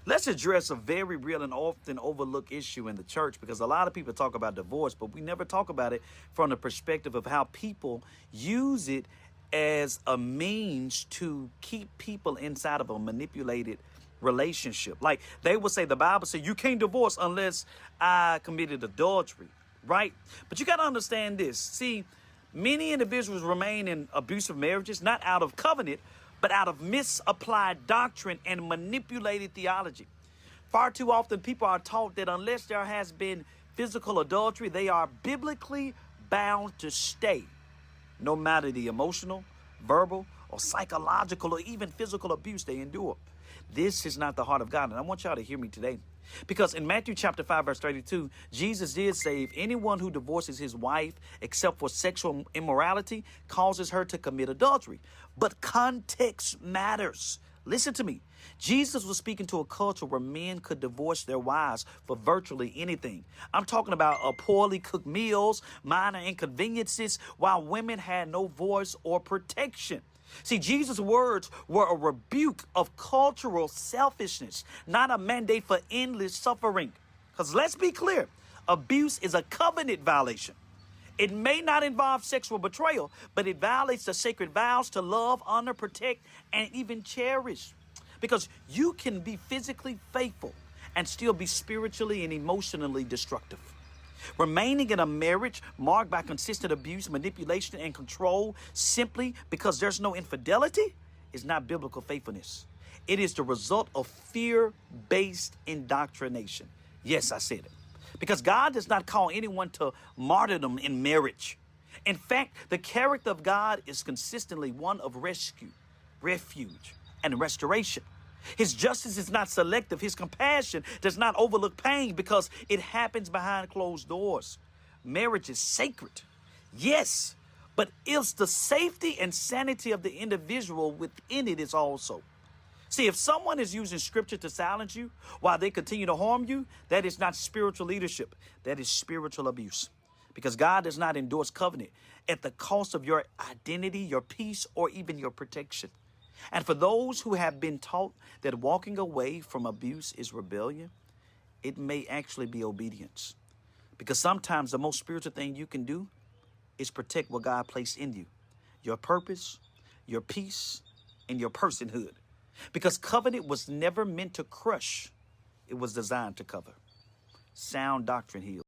Let's address a very real and often overlooked issue in the church, because a lot of people talk about divorce, but we never talk about it from the perspective of how people use it as a means to keep people inside of a manipulated relationship. Like they would say, the Bible says you can't divorce unless I committed adultery, right? But you got to understand this. See, many individuals remain in abusive marriages, not out of covenant, but out of misapplied doctrine and manipulated theology. Far too often, people are taught that unless there has been physical adultery, they are biblically bound to stay, no matter the emotional, verbal, or psychological, or even physical abuse they endure. This is not the heart of God, and I want y'all to hear me today. Because in Matthew chapter 5, verse 32, Jesus did say, if anyone who divorces his wife except for sexual immorality causes her to commit adultery. But context matters. Listen to me. Jesus was speaking to a culture where men could divorce their wives for virtually anything. I'm talking about poorly cooked meals, minor inconveniences, while women had no voice or protection. See, Jesus' words were a rebuke of cultural selfishness, not a mandate for endless suffering. Because let's be clear, abuse is a covenant violation. It may not involve sexual betrayal, but it violates the sacred vows to love, honor, protect, and even cherish. Because you can be physically faithful and still be spiritually and emotionally destructive. Remaining in a marriage marked by consistent abuse, manipulation, and control simply because there's no infidelity is not biblical faithfulness. It is the result of fear-based indoctrination. Yes, I said it. Because God does not call anyone to martyrdom in marriage. In fact, the character of God is consistently one of rescue, refuge, and restoration. His justice is not selective. His compassion does not overlook pain because it happens behind closed doors. Marriage is sacred, yes, but it's the safety and sanity of the individual within it is also. See, if someone is using scripture to silence you while they continue to harm you, that is not spiritual leadership. That is spiritual abuse. Because God does not endorse covenant at the cost of your identity, your peace, or even your protection. And for those who have been taught that walking away from abuse is rebellion, it may actually be obedience. Because sometimes the most spiritual thing you can do is protect what God placed in you, your purpose, your peace, and your personhood. Because covenant was never meant to crush. It was designed to cover. Sound doctrine heals.